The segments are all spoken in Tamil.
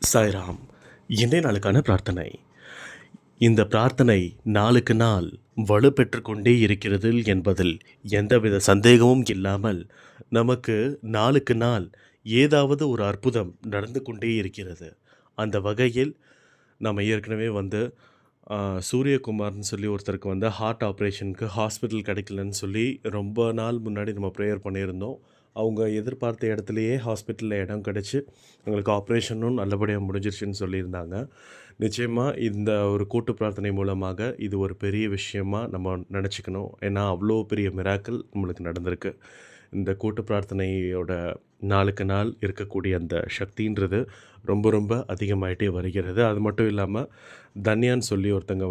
சாய்ராம். இன்றைய நாளுக்கான பிரார்த்தனை. இந்த பிரார்த்தனை நாளுக்கு நாள் வலுப்பெற்று கொண்டே இருக்கிறது என்பதில் எந்தவித சந்தேகமும் இல்லாமல், நமக்கு நாளுக்கு நாள் ஏதாவது ஒரு அற்புதம் நடந்து கொண்டே இருக்கிறது. அந்த வகையில் நம்ம ஏற்கனவே அ சூரியகுமார்ன்னு சொல்லி ஒருத்தருக்கு ஹார்ட் ஆப்ரேஷனுக்கு ஹாஸ்பிட்டல் கிடைக்கலன்னு சொல்லி ரொம்ப நாள் முன்னாடி நம்ம ப்ரேயர் பண்ணியிருந்தோம். அவங்க எதிர்பார்த்த இடத்துலயே ஹாஸ்பிட்டல்ல இடம் கிடச்சி, அவங்களுக்கு ஆப்ரேஷனும் நல்லபடியா முடிஞ்சிருச்சுன்னு சொல்லியிருந்தாங்க. நிச்சயமா இந்த ஒரு கூட்டு பிரார்த்தனை மூலமாக இது ஒரு பெரிய விஷயமா நம்ம நெனச்சுக்கணும். ஏன்னா, அவ்வளோ பெரிய மிராக்கிள் நம்மளுக்கு நடந்திருக்கு. இந்த கூட்டு பிரார்த்தனையோட நாளுக்கு நாள் இருக்கக்கூடிய அந்த சக்தின்றது ரொம்ப ரொம்ப அதிகமாயிட்டே வருகிறது. அது மட்டும் இல்லாம, தன்யான்னு சொல்லி ஒருத்தங்க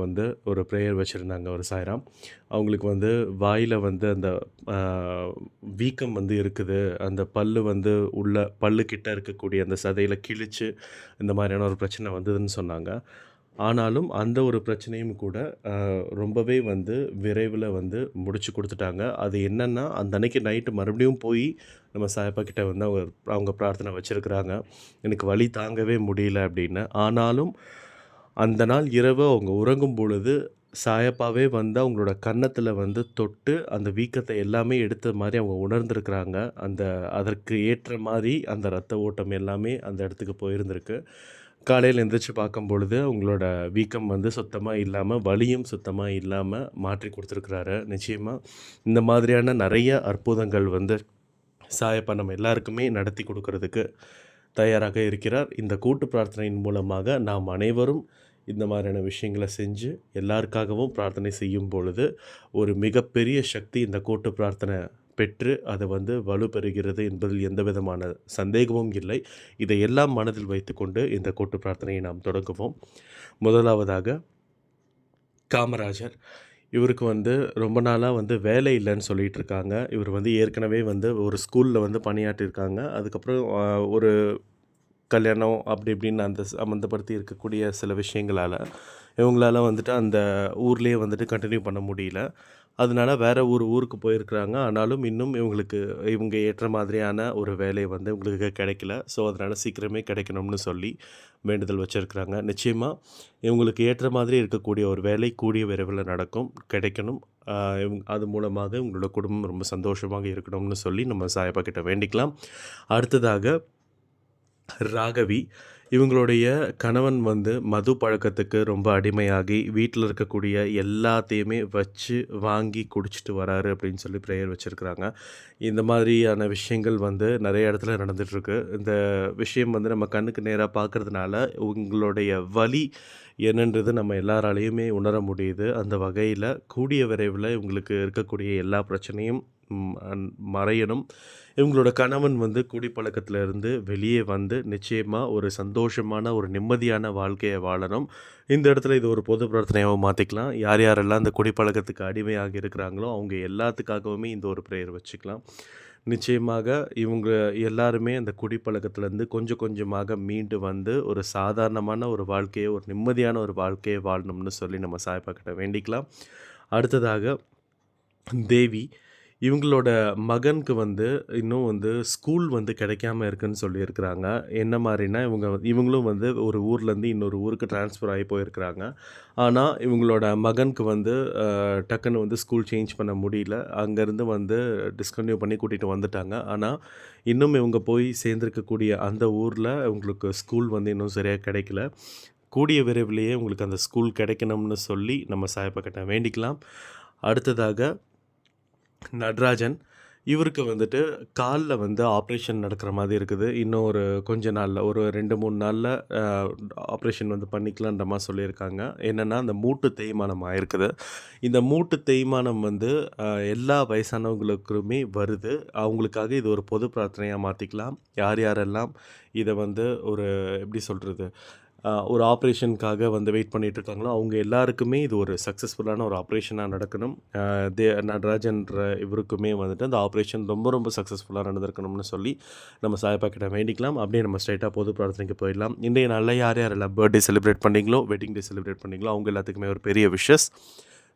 ஒரு ப்ரேயர் வச்சிருந்தாங்க ஒரு சாய்ராம். அவங்களுக்கு வாயில அந்த அ வீக்கம் இருக்குது. அந்த பல்லு உள்ள பல்லு கிட்ட இருக்கக்கூடிய அந்த சதையில கிழிச்சு, இந்த மாதிரியான ஒரு பிரச்சனை வந்ததுன்னு சொன்னாங்க. ஆனாலும் அந்த ஒரு பிரச்சனையும் கூட ரொம்பவே விரைவில முடிச்சு குடுத்துட்டாங்க. அது என்னன்னா, அந்த அன்னைக்கு நைட்டு மறுபடியும் போய் நம்ம சாயப்பா கிட்ட அவங்க பிரார்த்தனை வச்சிருக்கிறாங்க. எனக்கு வலி தாங்கவே முடியல அப்படின்னு. ஆனாலும் அந்த நாள் இரவு அவங்க உறங்கும் பொழுது, சாயப்பாவே அவங்களோட கன்னத்தில தொட்டு, அந்த வீக்கத்த எல்லாமே எடுத்த மாரி அவங்க உணர்ந்திருக்கிறாங்க. அதற்கு ஏற்ற மாரி அந்த ரத்த ஓட்டம் எல்லாமே அந்த இடத்துக்கு போயிருந்திருக்கு. காலையில எந்திரிச்சு பார்க்கும்பொழுது, அவங்களோட வீக்கம் சுத்தமா இல்லாம, வலியும் சுத்தமா இல்லாம மாற்றி குடுத்துருக்கிறாரு. நிச்சயமா இந்த மாதிரியான நெறைய அற்புதங்கள் சாயப்பா நம்ம எல்லாருக்குமே நடத்தி குடுக்குறதுக்கு தயாராக இருக்கிறார். இந்த கூட்டு பிரார்த்தனையின் மூலமாக நாம் அனைவரும் இந்த மாதிரியான விஷயங்கள செஞ்சு, எல்லாருக்காகவும் பிரார்த்தனை செய்யும் பொழுது, ஒரு மிகப்பெரிய சக்தி இந்த கூட்டு பிரார்த்தனை பெற்று அது வலுப்பெறுகிறது என்பதில் எந்த விதமான சந்தேகமும் இல்லை. இதையெல்லாம் மனதில் வைத்துக்கொண்டு இந்த கூட்டு பிரார்த்தனையை நாம் தொடங்குவோம். முதலாவதாக காமராஜர். இவருக்கு ரொம்ப நாளா வேலை இல்லன்னு சொல்லிட்டு இருக்காங்க. இவர் ஏற்கனவே ஒரு ஸ்கூல்ல பணியாற்றியிருக்காங்க. அதுக்கப்புறம் ஒரு கல்யாணம் அப்படி இப்படின்னு அந்த சம்மந்தப்படுத்தி இருக்கக்கூடிய சில விஷயங்களால, இவங்களால அந்த ஊர்லயே கன்டின்யூ பண்ண முடியல. அதனால வேற ஒரு ஊருக்கு போயிருக்கிறாங்க. ஆனாலும் இன்னும் இவங்க ஏற்ற மாதிரியான ஒரு வேலை இவங்களுக்கு கிடைக்கல. ஸோ, அதனால சீக்கிரமே கிடைக்கணும்னு சொல்லி வேண்டுதல் வச்சிருக்கிறாங்க. நிச்சயமா இவங்களுக்கு ஏற்ற மாதிரி இருக்கக்கூடிய ஒரு வேலை கூடிய விரைவில நடக்கும், கிடைக்கணும். அது மூலமாக இவங்களோட குடும்பம் ரொம்ப சந்தோஷமாக இருக்கணும்னு சொல்லி நம்ம சாயப்பா கிட்ட வேண்டிக்கலாம். அடுத்ததாக ராகவி. இவங்களுடைய கணவன் மது பழக்கத்துக்கு ரொம்ப அடிமையாகி, வீட்ல இருக்கக்கூடிய எல்லாத்தையுமே வச்சு வாங்கி குடிச்சிட்டு வராரு அப்படின்னு சொல்லி ப்ரேயர் வச்சிருக்கிறாங்க. இந்த மாதிரியான விஷயங்கள் நெறைய இடத்துல நடந்துட்டுருக்கு. இந்த விஷயம் நம்ம கண்ணுக்கு நேரா பார்க்கறதுனால, உங்களுடைய வலி என்னன்றது நம்ம எல்லாராலயுமே உணர முடியுது. அந்த வகையில கூடிய விரைவில இவங்களுக்கு இருக்கக்கூடிய எல்லா பிரச்சனையும் மறையணும். இவங்களோட கணவன் குடிப்பழக்கத்துல இருந்து வெளியே நிச்சயமா ஒரு சந்தோஷமான, ஒரு நிம்மதியான வாழ்க்கைய வாழணும். இந்த இடத்துல இது ஒரு பொது பிரார்த்தனையாவும் மாத்திக்கலாம். யார் யாரெல்லாம் இந்த குடிப்பழக்கத்துக்கு அடிமையாகி இருக்கிறாங்களோ, அவங்க எல்லாத்துக்காகவுமே இந்த ஒரு பிரேயர் வச்சுக்கலாம். நிச்சயமாக இவங்க எல்லாருமே அந்த குடிப்பழக்கத்துலேருந்து கொஞ்சம் கொஞ்சமாக மீண்டு ஒரு சாதாரணமான ஒரு வாழ்க்கைய, ஒரு நிம்மதியான ஒரு வாழ்க்கைய வாழணும்னு சொல்லி நம்ம சாய்பா கிட்ட வேண்டிக்கலாம். அடுத்ததாக தேவி. இவங்களோட மகனுக்கு இன்னும் ஸ்கூல் கிடைக்காம இருக்குன்னு சொல்லியிருக்கிறாங்க. என்ன மாரின்னா, இவங்களும் ஒரு ஊர்லேருந்து இன்னொரு ஊருக்கு ட்ரான்ஸ்ஃபர் ஆகி போயிருக்கிறாங்க. ஆனா, இவங்களோட மகனுக்கு டக்குன்னு ஸ்கூல் சேஞ்ச் பண்ண முடியல. அங்கேருந்து டிஸ்கன்டினியூ பண்ணி கூட்டிட்டு வந்துட்டாங்க. ஆனா, இன்னும் இவங்க போய் சேர்ந்திருக்கக்கூடிய அந்த ஊர்ல இவங்களுக்கு ஸ்கூல் இன்னும் சரியா கிடைக்கல. கூடிய விரைவிலேயே உங்களுக்கு அந்த ஸ்கூல் கிடைக்கணும்னு சொல்லி நம்ம சாயப்பா கிட்ட வேண்டிக்கலாம். அடுத்ததாக நடராஜன். இவருக்கு கால்ல ஆப்ரேஷன் நடக்கிற மாதிரி இருக்குது. இன்னும் ஒரு கொஞ்ச நாள்ல, ஒரு 2, 3 நாள்ல அ ஆப்ரேஷன் பண்ணிக்கலான்ற மாரி சொல்லியிருக்காங்க. என்னன்னா, அந்த மூட்டு தேய்மானம் ஆயிருக்குது. இந்த மூட்டு தேய்மானம் எல்லா வயசானவங்களுக்குமே வருது. அவங்களுக்காக இது ஒரு பொது பிரார்த்தனையா மாத்திக்கலாம். யார் யாரெல்லாம் இத ஒரு எப்படி சொல்றது? ஒரு ஆப்ரேஷனுக்காக வெயிட் பண்ணிட்டுருக்காங்களோ, அவங்க எல்லாருக்குமே இது ஒரு சக்ஸஸ்ஃபுல்லான ஒரு ஆப்ரேஷனா நடக்கணும். நடராஜன்ற இவருக்குமே அந்த ஆப்ரேஷன் ரொம்ப ரொம்ப சக்ஸஸ்ஃபுல்லா நடந்திருக்கணும்னு சொல்லி நம்ம சாயப்பா கிட்ட வேண்டிக்கலாம். அப்படியே நம்ம ஸ்ட்ரெயிட்டா பொது பிரார்த்தனைக்கு போயிடலாம். இன்றைய நாள்ல யார் யாரெல்லாம் பர்த்டே செலிப்ரேட் பண்ணீங்களோ, வெட்டிங் டே செலிப்ரேட் பண்ணீங்களோ, அவங்க எல்லாத்துக்குமே ஒரு பெரிய விஷஸ்.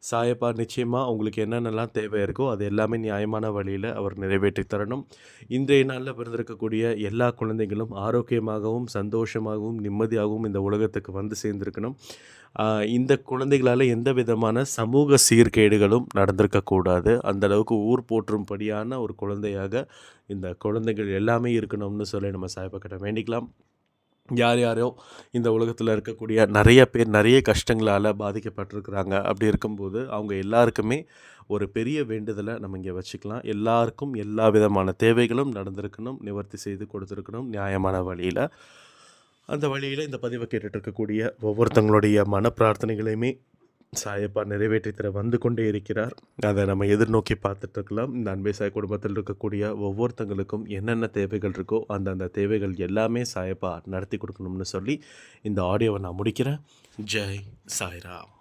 சாயப்பா நிச்சயமாக உங்களுக்கு என்னென்னலாம் தேவை இருக்கோ அது எல்லாமே நியாயமான வழியில் அவர் நிறைவேற்றி தரணும். இன்றைய நாளில் பிறந்திருக்கக்கூடிய எல்லா குழந்தைகளும் ஆரோக்கியமாகவும் சந்தோஷமாகவும் நிம்மதியாகவும் இந்த உலகத்துக்கு வந்து சேர்ந்திருக்கணும். இந்த குழந்தைகளால் எந்த விதமான சமூக சீர்கேடுகளும் நடந்திருக்கக்கூடாது. அந்த அளவுக்கு ஊர் போற்றும்படியான ஒரு குழந்தையாக இந்த குழந்தைகள் எல்லாமே இருக்கணும்னு சொல்லி நம்ம சாயப்பா கிட்ட வேண்டிக்கலாம். யார் யாரோ இந்த உலகத்தில் இருக்கக்கூடிய நிறைய பேர் நிறைய கஷ்டங்களால் பாதிக்கப்பட்டிருக்கிறாங்க. அப்படி இருக்கும்போது அவங்க எல்லாருக்குமே ஒரு பெரிய வேண்டுதலை நம்ம இங்கே வச்சுக்கலாம். எல்லாருக்கும் எல்லா விதமான தேவைகளும் நடந்திருக்கணும், நிவர்த்தி செய்து கொடுத்துருக்கணும் நியாயமான வழியில். அந்த வழியில் இந்த பதிவை கேட்டுட்டு இருக்கக்கூடிய ஒவ்வொருத்தங்களுடைய மன பிரார்த்தனைகளையுமே சாயப்பா நிறைவேற்றி தர வந்து கொண்டே இருக்கிறார். அதை நம்ம எதிர்நோக்கி பார்த்துட்ருக்கலாம். இந்த அன்பே சாய் குடும்பத்தில் இருக்கக்கூடிய ஒவ்வொருத்தங்களுக்கும் என்னென்ன தேவைகள் இருக்கோ அந்தந்த தேவைகள் எல்லாமே சாயப்பா நடத்தி கொடுக்கணும்னு சொல்லி இந்த ஆடியோவை நான் முடிக்கிறேன். ஜெய் சாய்ராம்.